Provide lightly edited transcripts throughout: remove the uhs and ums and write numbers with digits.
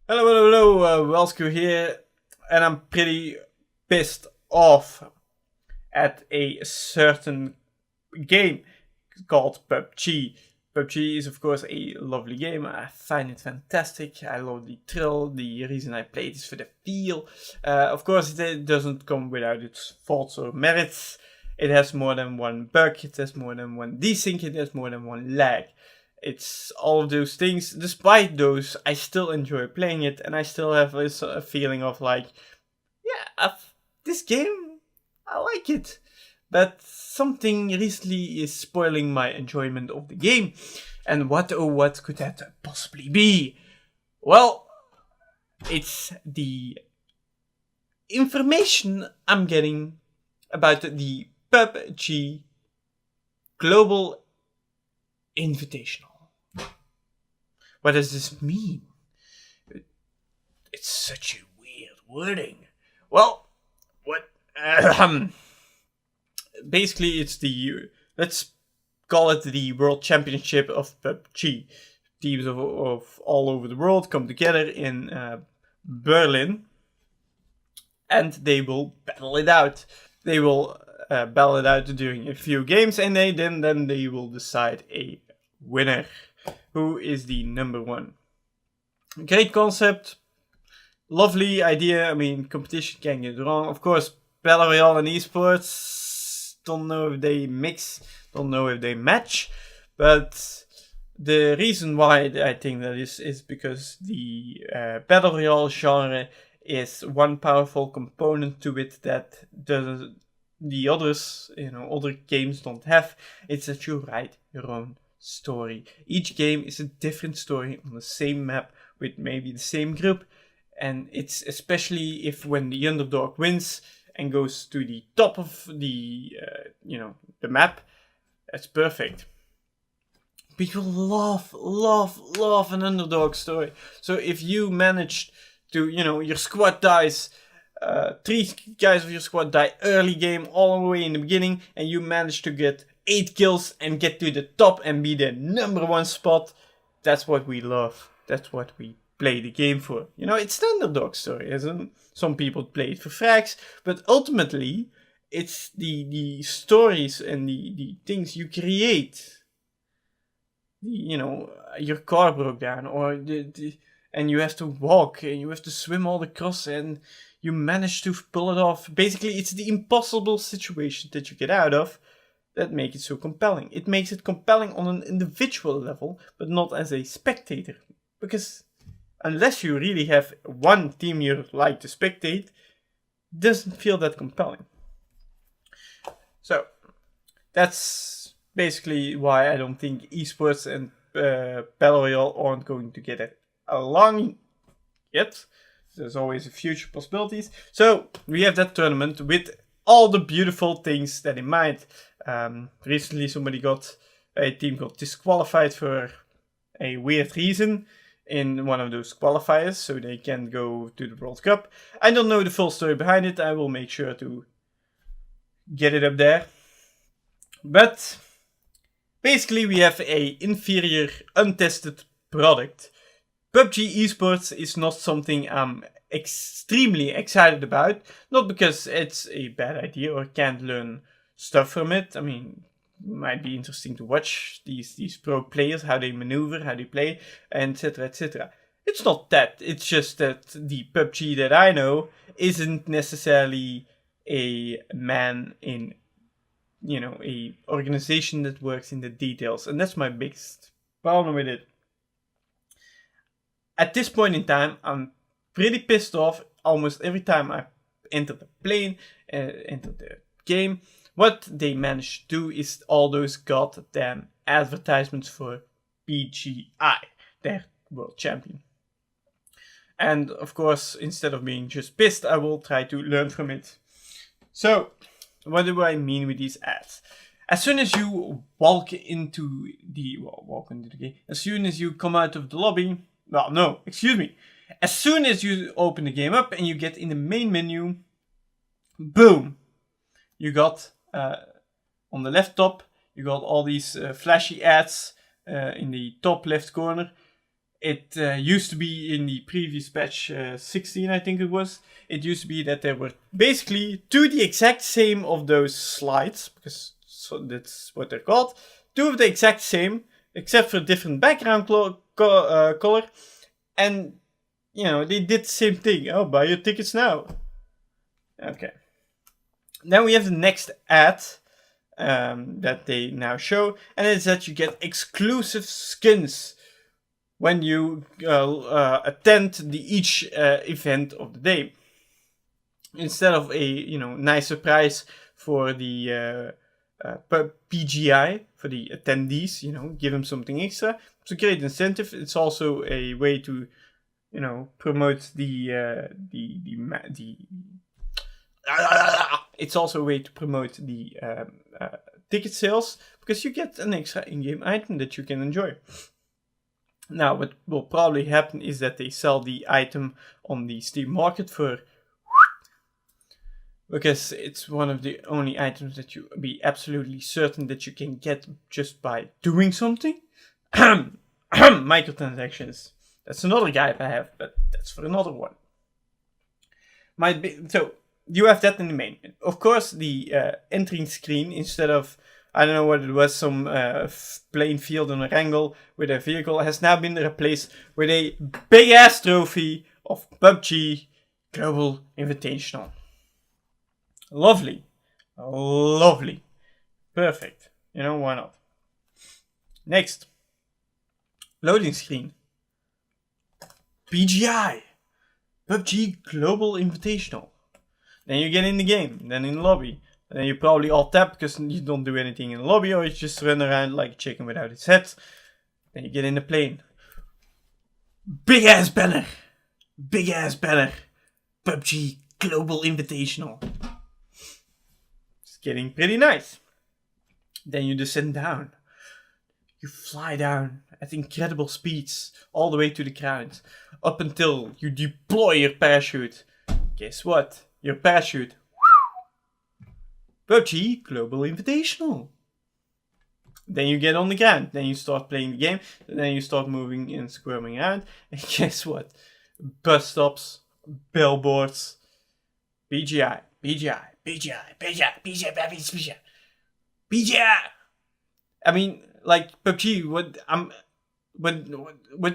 Hello, Whelsko here, and I'm pretty pissed off at a certain game called PUBG. PUBG is of course a lovely game. I find it fantastic. I love the thrill. The reason I play it is for the feel. Of course, it doesn't come without its faults or merits. It has more than one bug. It has more than one desync. It has more than one lag. It's all of those things. Despite those, I still enjoy playing it, and I still have a feeling of like, yeah, this game, I like it. But something recently is spoiling my enjoyment of the game. And what could that possibly be? Well, it's the information I'm getting about the PUBG Global Invitational. What does this mean? It's such a weird wording. Well, what? Basically, it's let's call it the World Championship of PUBG. Teams of all over the world come together in Berlin, and they will battle it out. They will battle it out during a few games, and then they will decide a winner. Who is the number one? Great concept. Lovely idea. I mean, competition can't get wrong. Of course, Battle Royale and esports, don't know if they mix, don't know if they match. But the reason why I think that is because the Battle Royale genre is one powerful component to it that the others, other games don't have. It's that you write your own story. Each game is a different story on the same map with maybe the same group, and it's especially if when the underdog wins and goes to the top of the map, that's perfect. People love an underdog story. So if you managed to, your squad dies, 3 guys of your squad die early game all the way in the beginning, and you manage to get 8 kills and get to the top and be the number 1 spot. That's what we love. That's what we play the game for. It's the underdog story, isn't it? Some people play it for frags, but ultimately, it's the stories and the things you create. Your car broke down, or and you have to walk, and you have to swim all across, and you manage to pull it off. Basically, it's the impossible situation that you get out of that make it so compelling. It makes it compelling on an individual level, but not as a spectator. Because unless you really have one team you like to spectate, it doesn't feel that compelling. So, that's basically why I don't think esports and Battle Royale aren't going to get along yet. There's always future possibilities. So, we have that tournament with all the beautiful things that in mind. Recently a team got disqualified for a weird reason in one of those qualifiers, so they can't go to the World Cup. I don't know the full story behind it. I will make sure to get it up there. But basically we have a inferior, untested product. PUBG esports is not something I'm extremely excited about, not because it's a bad idea or can't learn stuff from it. I mean, it might be interesting to watch these pro players, how they maneuver, how they play, etc, etc. It's not that. It's just that the PUBG that I know isn't necessarily a man in, a organization that works in the details, and that's my biggest problem with it. At this point in time, I'm pretty pissed off almost every time I enter the plane, enter the game. What they managed to do is all those goddamn advertisements for PGI, their world champion. And of course, instead of being just pissed, I will try to learn from it. So, what do I mean with these ads? As soon as you walk into the game, as soon as you come out of the lobby, as soon as you open the game up and you get in the main menu, boom, you got on the left top, you got all these flashy ads in the top left corner. it used to be in the previous patch 16, I think it was. It used to be that there were basically two the exact same of those slides, because that's what they're called. Two of the exact same, except for different background color. And, you know, they did the same thing. Oh, buy your tickets now. Okay. Then we have the next ad that they now show. And it's that you get exclusive skins when you attend each event of the day. Instead of a, you know, nice surprise for the PGI, for the attendees, you know, give them something extra. It's a great incentive. It's also a way to, you know, promote it's also a way to promote the ticket sales, because you get an extra in-game item that you can enjoy. Now, what will probably happen is that they sell the item on the Steam market for, because it's one of the only items that you be absolutely certain that you can get just by doing something. Microtransactions. That's another guide I have, but that's for another one. So you have that in the main. Of course, the entering screen, instead of, I don't know what it was, some plain field on a angle with a vehicle, has now been replaced with a big ass trophy of PUBG Global Invitational. Lovely. Lovely. Perfect. You know, why not? Next. Loading screen. PGI. PUBG Global Invitational. Then you get in the game. Then in the lobby. And then you probably all tap because you don't do anything in the lobby, or you just run around like a chicken without its head. Then you get in the plane. Big ass banner. Big ass banner. PUBG Global Invitational. It's getting pretty nice. Then you descend down. You fly down at incredible speeds all the way to the ground, up until you deploy your parachute. Guess what? Your parachute. PUBG Global Invitational. Then you get on the ground. Then you start playing the game. And then you start moving and squirming around. And guess what? Bus stops, billboards, PGI, PGI, PGI, PGI, PGI, PGI, PGI. I mean, like, PUBG, what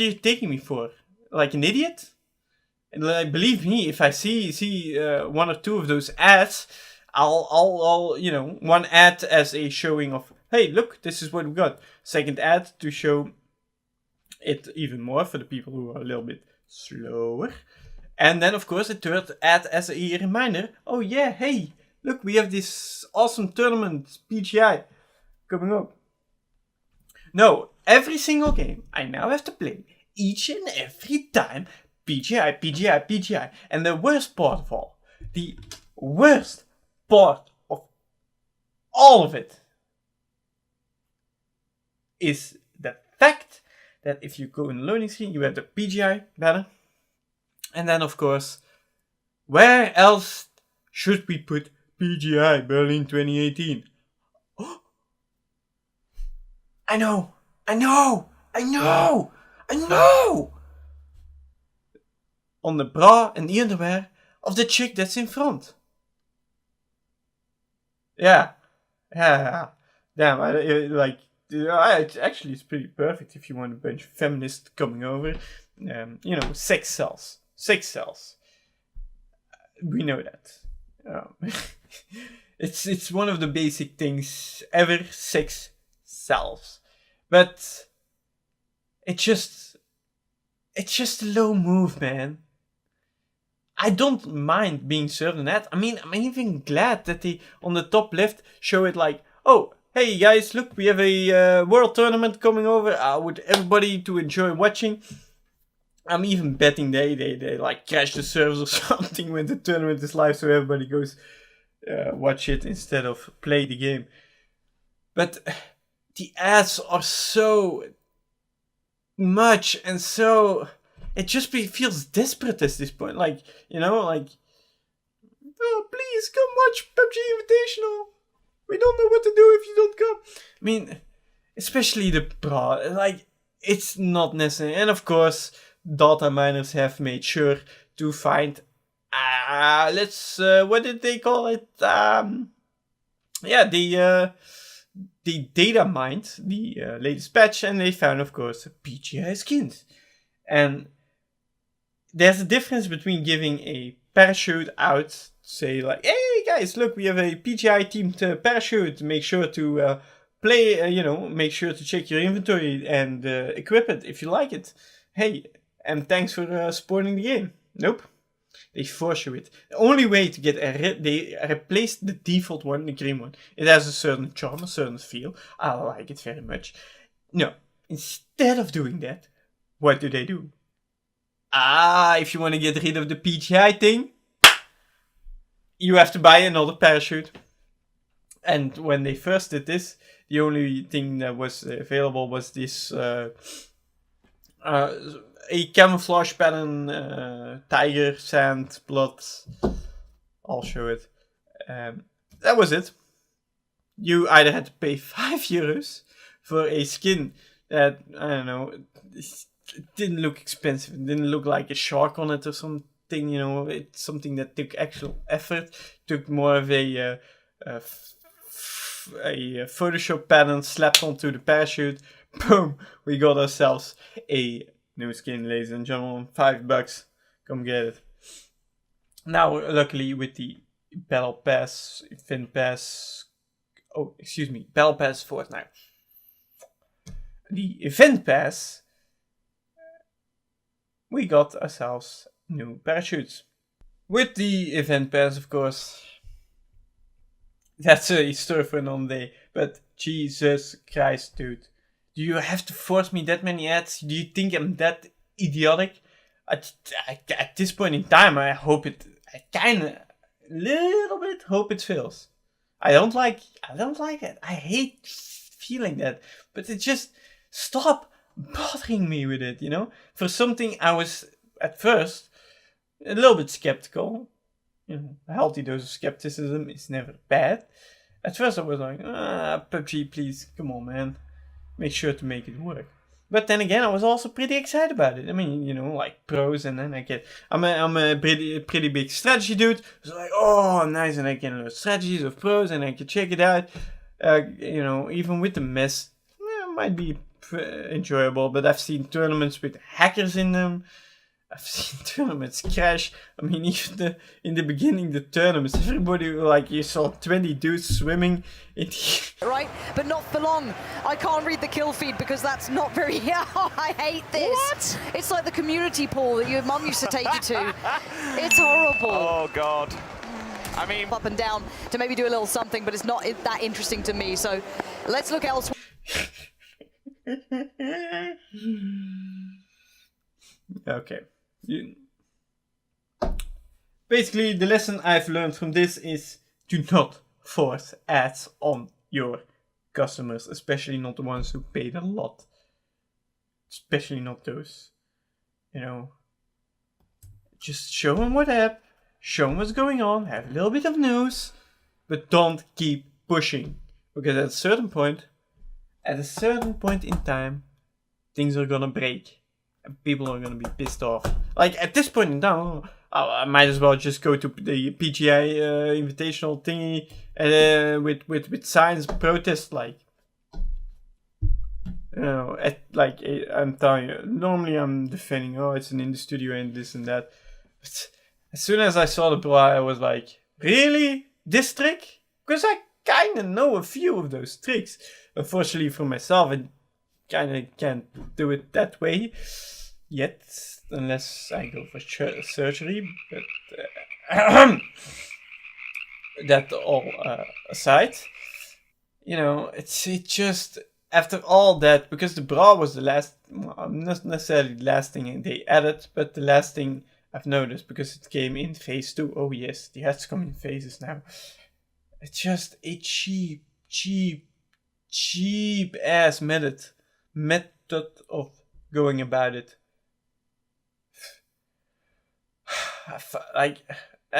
are you taking me for? Like an idiot? And like, believe me, if I see one or two of those ads, I'll you know, one ad as a showing of, hey, look, this is what we got. Second ad to show it even more for the people who are a little bit slower. And then, of course, a third ad as a reminder. Oh yeah, hey, look, we have this awesome tournament, PGI, coming up. No, every single game I now have to play, each and every time, PGI, PGI, PGI. And the worst part of all, the worst part of all of it, is the fact that if you go in the loading screen, you have the PGI banner. And then, of course, where else should we put PGI Berlin 2018? I know! On the bra and the underwear of the chick that's in front. Yeah. Damn, actually, it's pretty perfect if you want a bunch of feminists coming over. You know, sex sells. We know that. It's one of the basic things ever. Sex sells. But it's just a low move, man. I don't mind being served an ad. I mean, I'm even glad that they, on the top left, show it like, oh, hey guys, look, we have a world tournament coming over. I would everybody to enjoy watching. I'm even betting they like crash the servers or something when the tournament is live, so everybody goes watch it instead of play the game. But the ads are so much, and so it just feels desperate at this point. Like, you know, like, oh, please come watch PUBG Invitational. We don't know what to do if you don't come. I mean, especially the bra. Like, it's not necessary. And of course, data miners have made sure to find, what did they call it? They data mined the latest patch, and they found, of course, PGI skins. And there's a difference between giving a parachute out, say like, hey guys, look, we have a PGI themed parachute. Make sure to make sure to check your inventory and equip it if you like it. Hey, and thanks for supporting the game. Nope. They force you it. The only way to get they replaced the default one, the green one. It has a certain charm, a certain feel. I like it very much. No, instead of doing that, what do they do? If you want to get rid of the PGI thing, you have to buy another parachute. And when they first did this, the only thing that was available was this a camouflage pattern, tiger, sand, blood. I'll show it. That was it. You either had to pay €5 for a skin that, I don't know, it didn't look expensive. It didn't look like a shark on it or something, you know. It's something that took actual effort. Took more of a Photoshop pattern slapped onto the parachute. Boom! We got ourselves a new skin, ladies and gentlemen. $5. Come get it. Now, luckily, with the Battle Pass, Event Pass... Oh, excuse me. Battle Pass Fortnite. The Event Pass... We got ourselves new parachutes. With the Event Pass, of course... That's a story for another day. But Jesus Christ, dude. Do you have to force me that many ads? Do you think I'm that idiotic? At this point in time, I little bit hope it fails. I don't like it. I hate feeling that. But it just, stop bothering me with it, you know? For something I was, at first, a little bit skeptical. You know, a healthy dose of skepticism is never bad. At first I was like, PUBG, please, come on, man. Make sure to make it work. But then again, I was also pretty excited about it. I mean, you know, like pros, and then I'm a pretty big strategy dude. So like, oh, nice, and I can learn strategies of pros, and I can check it out. You know, even with the mess, it might be enjoyable. But I've seen tournaments with hackers in them. I've seen tournaments crash. I mean, even in the beginning, the tournaments, everybody, like, you saw 20 dudes swimming in the... Right, but not for long. I can't read the kill feed because that's not very... I hate this. What? It's like the community pool that your mum used to take you to. It's horrible. Oh, God. I mean... Up and down to maybe do a little something, but it's not that interesting to me, so let's look elsewhere. Okay. Basically, the lesson I've learned from this is do not force ads on your customers, especially not the ones who paid a lot. Especially not those. You know, just show them what happened, show them what's going on, have a little bit of news, but don't keep pushing. Because at a certain point in time, things are gonna break. And people are gonna be pissed off. Like, at this point in time, I might as well just go to the PGI invitational thingy with signs protest, like, you know, I'm telling you, normally I'm defending, oh, it's an indie studio and this and that. But as soon as I saw the bra, I was like, really? This trick? Because I kind of know a few of those tricks. Unfortunately for myself, I kind of can't do it that way yet, unless I go for surgery. But that all aside, you know, it's just after all that, because the bra was the last, well, not necessarily the last thing they added, but the last thing I've noticed, because it came in phase 2. Oh yes, the ads come in phases now. It's just a cheap ass method of going about it. I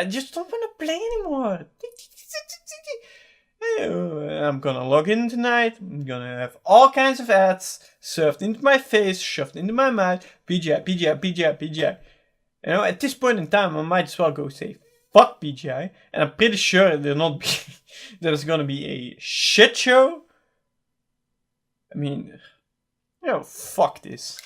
just don't want to play anymore. I'm gonna log in tonight. I'm gonna have all kinds of ads served into my face, shoved into my mouth. PGI, PGI, PGI, PGI. You know, at this point in time, I might as well go say fuck PGI, and I'm pretty sure there's gonna be a shit show. I mean, you know, fuck this.